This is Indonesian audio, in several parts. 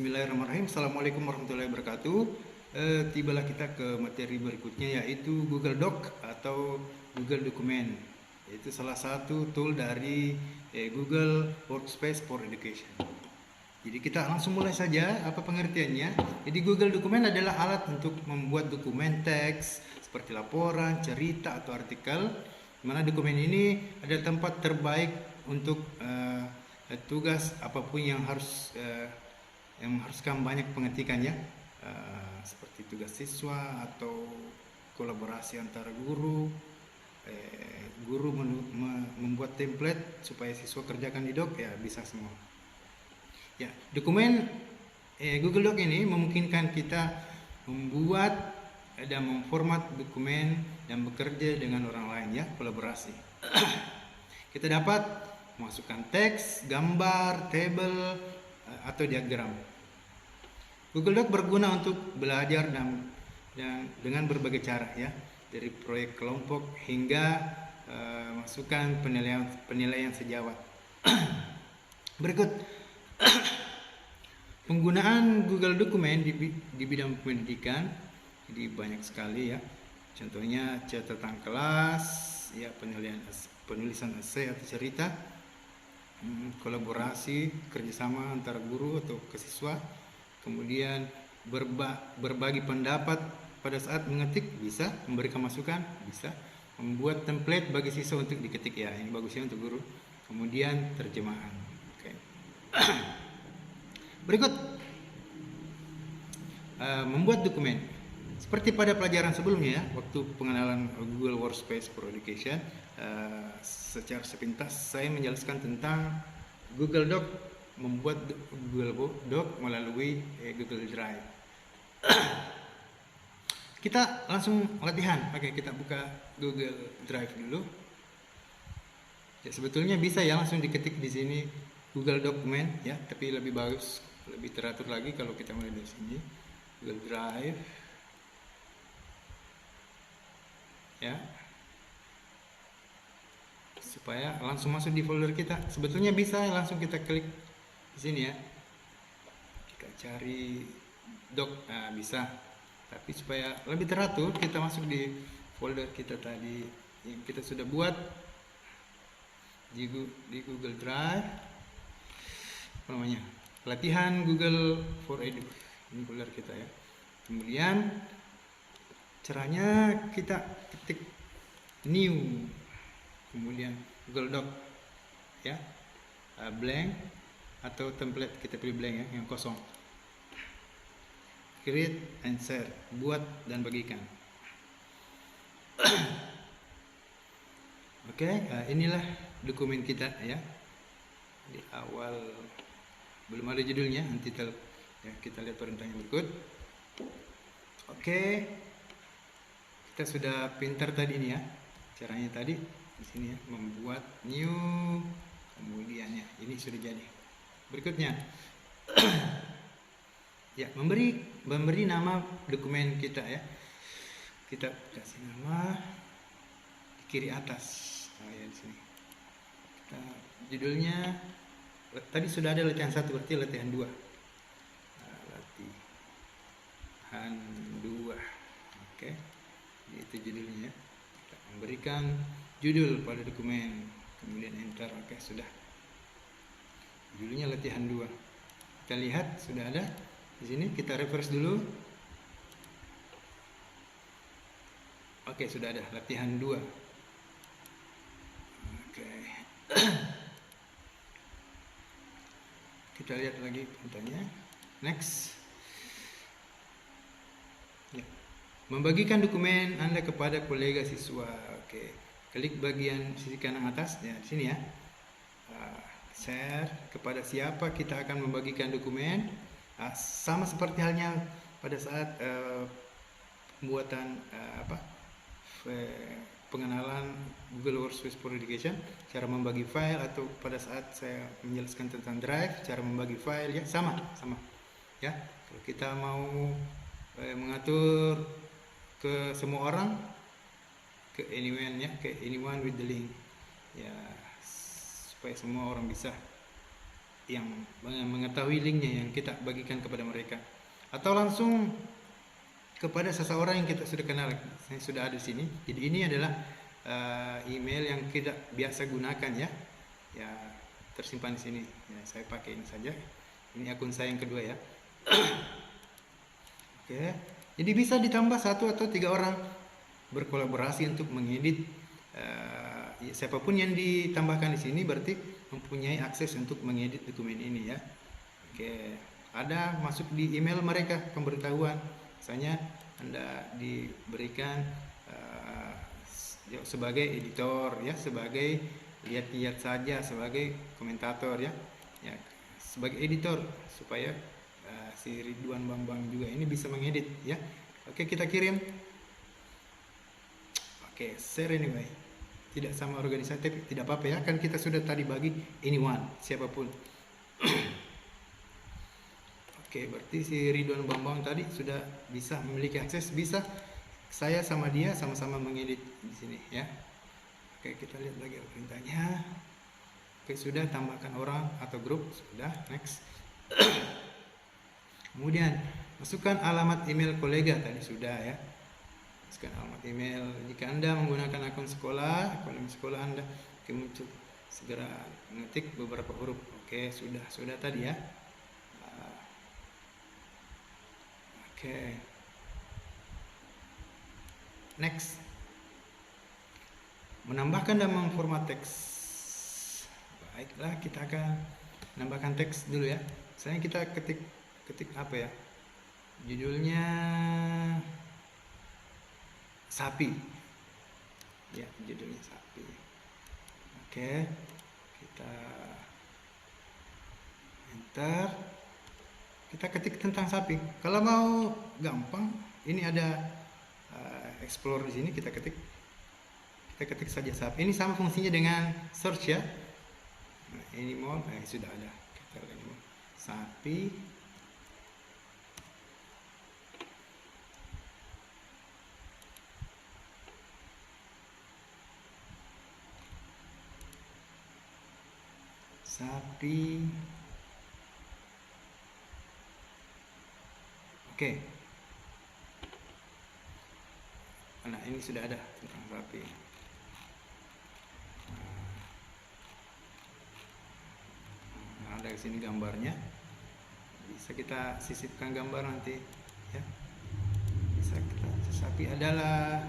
Bismillahirrahmanirrahim. Assalamualaikum warahmatullahi wabarakatuh. Tibalah kita ke materi berikutnya, yaitu Google Doc atau Google Dokumen. Itu salah satu tool dari Google Workspace for Education. Jadi kita langsung mulai saja apa pengertiannya. Jadi Google Dokumen adalah alat untuk membuat dokumen teks seperti laporan, cerita atau artikel. Mana dokumen ini adalah tempat terbaik untuk tugas apapun yang mengharuskan banyak pengetikan ya, seperti tugas siswa atau kolaborasi antara guru. Guru membuat template supaya siswa kerjakan di doc, ya bisa semua. Ya, dokumen Google Doc ini memungkinkan kita membuat dan memformat dokumen dan bekerja dengan orang lain ya, kolaborasi. Kita dapat masukkan teks, gambar, tabel, atau diagram. Google Doc berguna untuk belajar dan dengan berbagai cara ya, dari proyek kelompok hingga masukan penilaian sejawat. Berikut penggunaan Google Dokumen di bidang pendidikan, jadi banyak sekali ya. Contohnya catatan kelas, ya, penulisan esai atau cerita, kolaborasi, kerjasama antara guru atau ke siswa, kemudian berbagi pendapat pada saat mengetik, bisa memberikan masukan, bisa membuat template bagi siswa untuk diketik, ya ini bagusnya untuk guru, kemudian terjemahan. Oke. Berikut membuat dokumen. Seperti pada pelajaran sebelumnya ya, waktu pengenalan Google Workspace for Education, secara sepintas saya menjelaskan tentang Google Doc, membuat Google Doc melalui Google Drive. Kita langsung latihan. Oke, kita buka Google Drive dulu. Ya, sebetulnya bisa ya langsung diketik di sini Google Dokumen ya, tapi lebih bagus, lebih teratur lagi kalau kita mulai dari sini Google Drive. Ya, supaya langsung masuk di folder kita. Sebetulnya bisa langsung kita klik di sini ya, kita cari doc, nah bisa, tapi supaya lebih teratur kita masuk di folder kita tadi yang kita sudah buat di Google Drive. Apa namanya, latihan Google for Edu, ini folder kita ya. Kemudian caranya kita ketik new, kemudian Google Doc ya, blank atau template, kita pilih blank ya, yang kosong. Create and share, buat dan bagikan. Oke, inilah dokumen kita ya. Di awal belum ada judulnya, nanti ya, kita lihat perintahnya berikut. Oke, kita sudah pintar tadi ini ya, caranya tadi di sini ya, membuat new, kemudian ya ini sudah jadi. Berikutnya ya, memberi nama dokumen kita ya, kita kasih nama di kiri atas. Ya di sini kita judulnya tadi sudah ada latihan 1, berarti latihan 2. Latihan 2. Oke, itu judulnya. Kita memberikan judul pada dokumen, kemudian enter. Oke, sudah. Judulnya latihan 2. Kita lihat sudah ada di sini. Kita refresh dulu. Oke, sudah ada latihan 2. Oke. Kita lihat lagi perintahnya. Next. Ya. Membagikan dokumen Anda kepada kolega siswa. Oke. Klik bagian sisi kanan atas ya, di sini ya. Share, kepada siapa kita akan membagikan dokumen. Sama seperti halnya pada saat pembuatan pengenalan Google Workspace for Education, cara membagi file, atau pada saat saya menjelaskan tentang Drive, cara membagi file ya, sama ya. Kalau kita mau mengatur ke semua orang, ke anyone ya, ke anyone with the link ya, supaya semua orang bisa yang mengetahui linknya yang kita bagikan kepada mereka, atau langsung kepada seseorang yang kita sudah kenal. Saya sudah ada di sini. Jadi ini adalah email yang kita biasa gunakan ya, tersimpan di sini. Ya, saya pakai ini saja. Ini akun saya yang kedua ya. Oke. Jadi bisa ditambah 1 atau 3 orang berkolaborasi untuk mengedit. Siapapun yang ditambahkan di sini berarti mempunyai akses untuk mengedit dokumen ini ya. Oke. Ada masuk di email mereka pemberitahuan. Misalnya Anda diberikan sebagai editor ya, sebagai lihat-lihat saja, sebagai komentator ya, sebagai editor supaya si Ridwan Bambang juga ini bisa mengedit ya. Oke, kita kirim. Oke, share anyway. Tidak sama organisasi tapi tidak apa-apa ya, kan kita sudah tadi bagi anyone, siapapun. Oke, berarti si Ridwan Bambang tadi sudah bisa memiliki akses, bisa saya sama dia sama-sama mengedit di sini ya. Oke, kita lihat lagi perintahnya. Oke, sudah, tambahkan orang atau grup, sudah, next. Kemudian masukkan alamat email kolega, tadi sudah ya. Masukkan alamat email. Jika Anda menggunakan akun sekolah Anda muncul segera mengetik beberapa huruf. Oke, sudah tadi ya. Oke. Next. Menambahkan dan memformat teks. Baiklah, kita akan menambahkan teks dulu ya. Misalnya kita ketik apa ya? Judulnya sapi. Ya, judulnya sapi. Oke. Kita enter. Kita ketik tentang sapi. Kalau mau gampang, ini ada explore di sini, kita ketik saja sapi. Ini sama fungsinya dengan search ya. Nah, ini mau sudah ada. Kita lihat sapi. Sapi. Oke. Nah, ini sudah ada tentang sapi. Nah, ada di sini gambarnya. Bisa kita sisipkan gambar nanti ya. Bisa kita, sapi adalah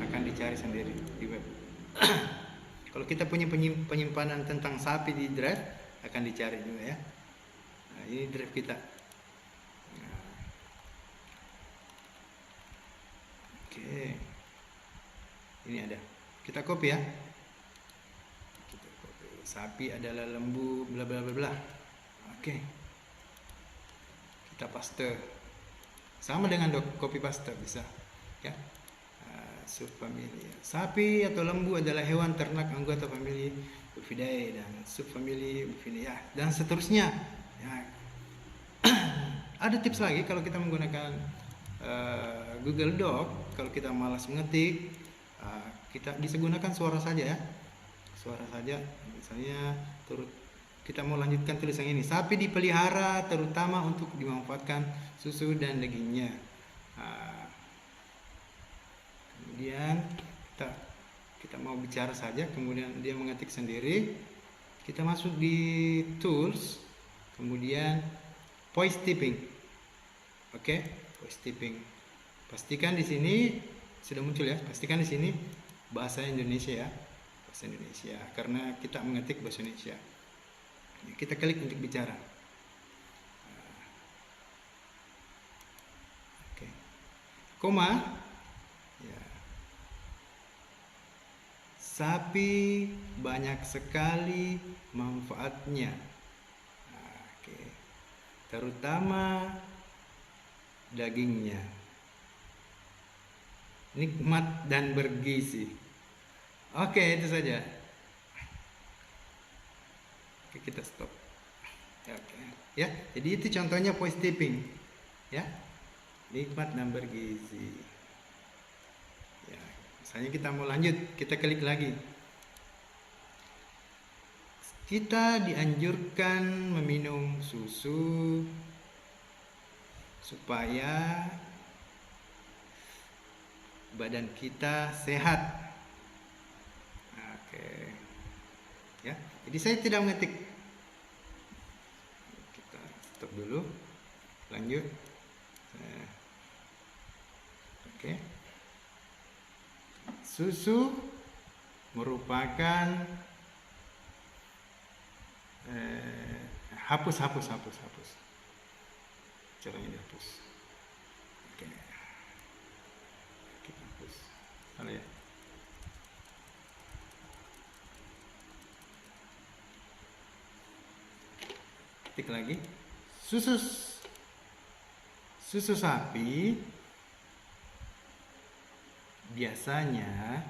akan dicari sendiri di web. Kalau kita punya penyimpanan tentang sapi di drive, akan dicari juga ya. Nah, ini drive kita. Nah. Oke. Ini ada. Kita copy ya. Kita copy. Sapi adalah lembu bla bla bla bla. Oke. Kita paste. Sama dengan copy paste bisa ya. Subfamilia. Sapi atau lembu adalah hewan ternak anggota famili Bovidae dan subfamili Bovinae dan seterusnya. Ya. Ada tips lagi kalau kita menggunakan Google Doc, kalau kita malas mengetik, kita bisa gunakan suara saja ya. Suara saja. Misalnya kita mau lanjutkan tulisan ini. Sapi dipelihara terutama untuk dimanfaatkan susu dan dagingnya. Kemudian kita mau bicara saja, kemudian dia mengetik sendiri. Kita masuk di tools, kemudian voice typing. Oke, voice typing. Pastikan di sini sudah muncul ya. Pastikan di sini bahasa Indonesia ya. Bahasa Indonesia karena kita mengetik bahasa Indonesia. Kita klik untuk bicara. Oke. Koma. Sapi banyak sekali manfaatnya. Oke. Terutama dagingnya. Nikmat dan bergizi. Oke, itu saja. Oke, kita stop. Oke. Ya, jadi itu contohnya voice typing. Ya. Nikmat dan bergizi. Misalnya kita mau lanjut, kita klik lagi. kita dianjurkan meminum susu supaya badan kita sehat. Oke. Ya, jadi saya tidak mengetik. Kita stop dulu. Lanjut. Oke. Susu merupakan hapus. Caranya dihapus. Oke. Kita hapus. Halo ya. Ketik lagi. Susu sapi biasanya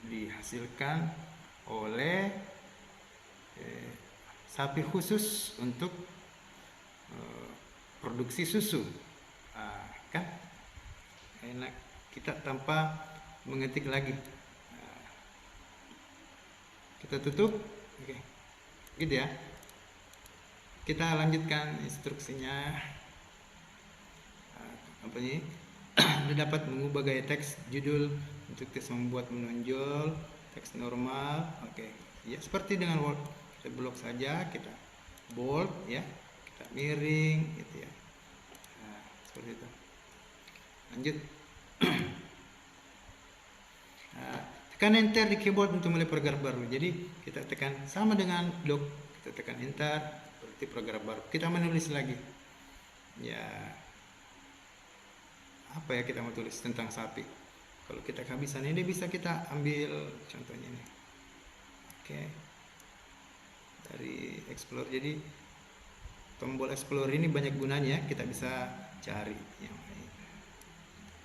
dihasilkan oleh sapi khusus untuk produksi susu. Kan enak kita tanpa mengetik lagi. Kita tutup. Oke. Gitu ya. Kita lanjutkan instruksinya. Apa ini? Anda dapat mengubah gaya teks judul untuk teks membuat menonjol, teks normal. Oke. Ya, seperti dengan Word. Kita blok saja, kita bold ya, kita miring gitu ya. Nah, seperti itu. Lanjut. Nah, tekan enter di keyboard untuk mulai paragraf baru. Jadi kita tekan sama dengan doc, kita tekan enter berarti paragraf baru. Kita menulis lagi. Ya, apa ya kita mau tulis tentang sapi. Kalau kita kehabisan ini bisa kita ambil contohnya ini. Oke. Dari explore. Jadi tombol explore ini banyak gunanya, kita bisa cari yang lain.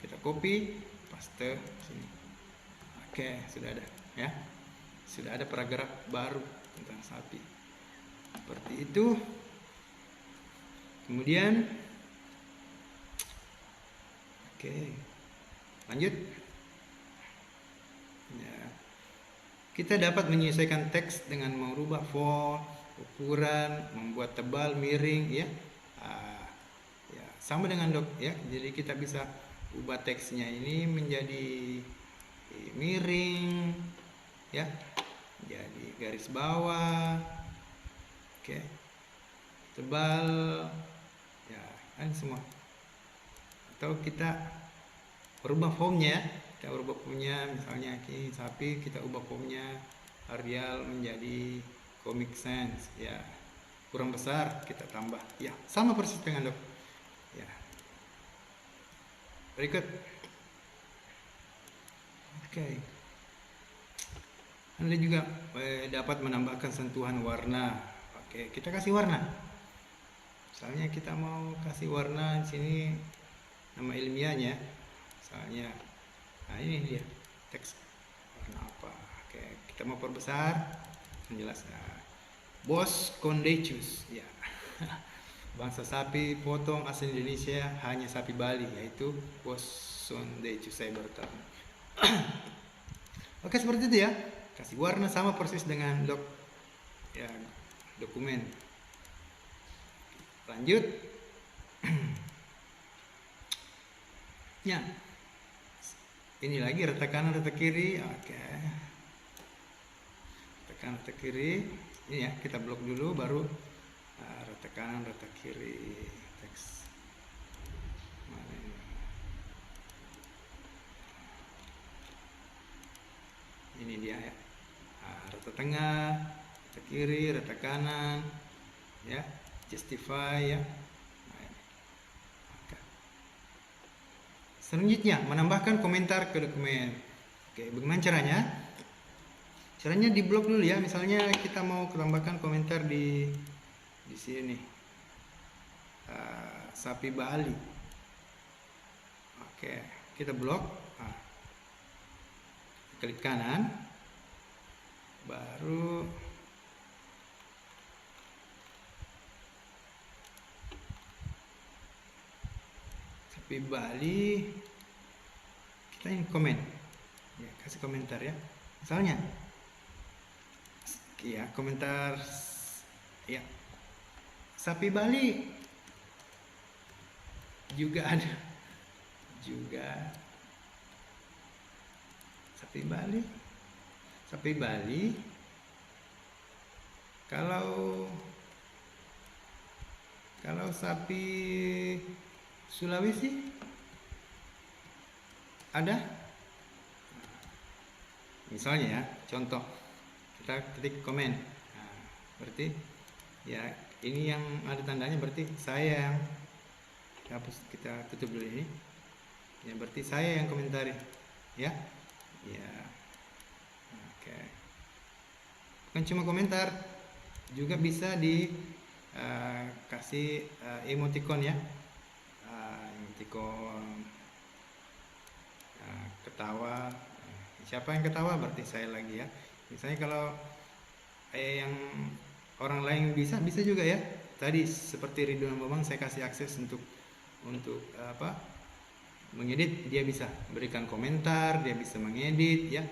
Kita copy, paste sini. Oke, sudah ada ya. Sudah ada paragraf baru tentang sapi. Seperti itu. Kemudian oke, lanjut. Ya. Kita dapat menyesuaikan teks dengan merubah font, ukuran, membuat tebal, miring, ya. Ya, sama dengan doc, ya. Jadi kita bisa ubah teksnya ini menjadi miring, ya. Jadi garis bawah, oke, tebal, ya, kan semua. Atau kita berubah formnya, kita ubah formnya, misalnya ini sapi, kita ubah formnya Arial menjadi Comic Sans, ya, kurang besar kita tambah, ya, sama persis dengan doc, ya. Berikut, oke. Anda juga dapat menambahkan sentuhan warna. Oke, kita kasih warna. Misalnya kita mau kasih warna di sini. Nama ilmiahnya, misalnya, nah ini dia teks warna apa. Oke, kita mau perbesar, menjelaskan Bos Condechus, ya. Bangsa sapi potong asli Indonesia hanya sapi Bali, yaitu Bos Condechus, saya baru tahu. Oke, seperti itu ya. Kasih warna sama persis dengan doc, ya, dokumen. Lanjut. Ya, ini lagi retak kanan, retak kiri. Oke, retak kanan, retak kiri. Ini ya, kita blok dulu, baru retak kanan, retak kiri teks. Mana ini? Ini dia ya. Retak tengah, retak kiri, retak kanan, ya, justify ya. Selanjutnya, menambahkan komentar ke dokumen. Oke, bagaimana caranya? Caranya di blok dulu ya. Misalnya kita mau tambahkan komentar di sini. Sapi Bali. Oke, kita blok. Klik kanan. Baru sapi Bali, kita ini komen, ya, kasih komentar ya. Misalnya ya komentar ya sapi Bali juga ada, juga sapi Bali kalau sapi Sulawesi ada, misalnya ya, contoh kita ketik komen, nah, berarti ya ini yang ada tandanya berarti saya yang hapus, kita tutup dulu ini ya, berarti saya yang komentari ya. Ya, oke. Bukan cuma komentar, juga bisa di kasih emoticon ya, emoticon ketawa. Siapa yang ketawa berarti saya lagi ya. Misalnya kalau yang orang lain bisa juga ya. Tadi seperti Ridwan Bambang saya kasih akses untuk apa, mengedit, dia bisa berikan komentar, dia bisa mengedit ya,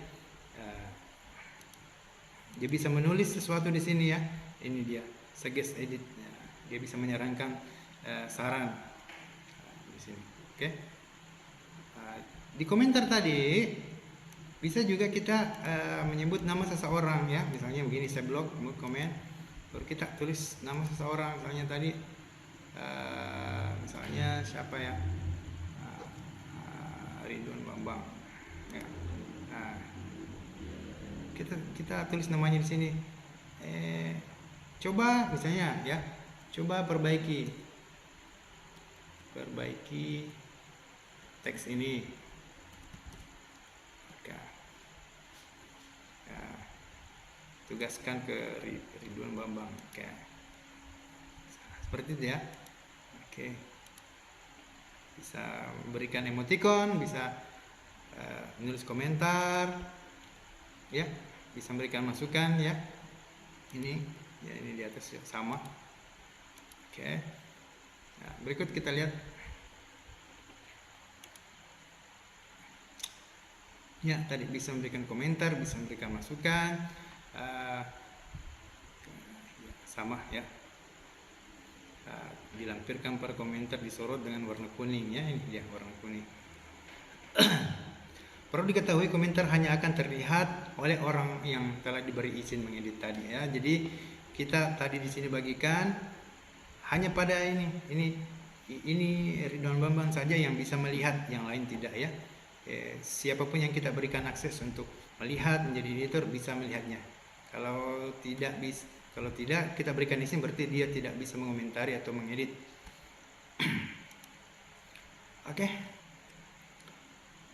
dia bisa menulis sesuatu di sini ya. Ini dia suggest edit, dia bisa menyarankan saran di sini. Oke. Di komentar tadi bisa juga kita menyebut nama seseorang ya. Misalnya begini, saya blog mau komen, baru kita tulis nama seseorang. Misalnya tadi misalnya siapa ya, Ridwan Bambang ya. Kita tulis namanya di sini, coba misalnya ya, coba perbaiki teks ini. Tugaskan ke Ridwan Bambang. Oke. Seperti itu ya. Oke. Bisa memberikan emoticon, bisa menulis komentar ya, bisa memberikan masukan ya. Ini ya, ini di atas ya, sama. Oke. Nah, berikut kita lihat ya, tadi bisa memberikan komentar, bisa memberikan masukan, sama ya, dilampirkan per komentar, disorot dengan warna kuning ya. Ini dia warna kuning. Perlu diketahui komentar hanya akan terlihat oleh orang yang telah diberi izin mengedit tadi ya. Jadi kita tadi di sini bagikan hanya pada ini Ridwan Bambang saja yang bisa melihat, yang lain tidak ya. Siapapun yang kita berikan akses untuk melihat menjadi editor bisa melihatnya. Kalau tidak kita berikan izin, berarti dia tidak bisa mengomentari atau mengedit.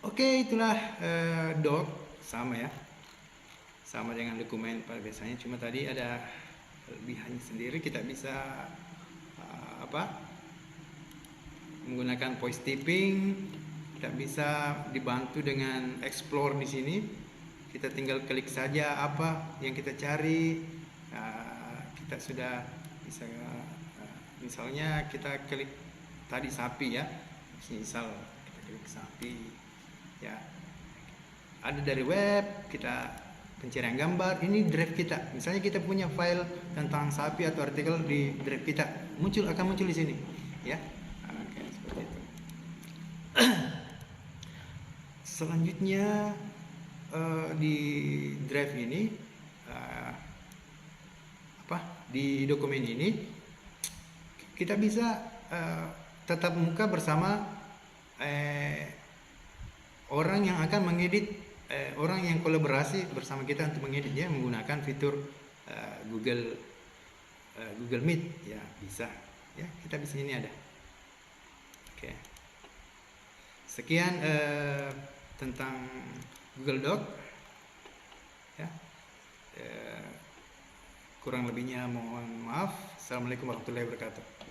Oke, itulah doc, sama ya, sama dengan dokumen pada biasanya, cuma tadi ada kelebihannya sendiri. Kita bisa menggunakan voice typing, kita bisa dibantu dengan explore di sini. Kita tinggal klik saja apa yang kita cari, kita sudah bisa. Misalnya kita klik tadi sapi ya, misal kita klik sapi ya, ada dari web, kita pencarian gambar, ini drive kita. Misalnya kita punya file tentang sapi atau artikel di drive kita, akan muncul di sini ya. Oke, seperti itu. Selanjutnya di drive ini, di dokumen ini kita bisa tatap muka bersama orang yang akan mengedit, orang yang kolaborasi bersama kita untuk mengedit ya, menggunakan fitur Google Meet ya, bisa ya, kita di sini ada. Oke. Sekian tentang Google Doc ya. Kurang lebihnya mohon maaf. Assalamualaikum warahmatullahi wabarakatuh.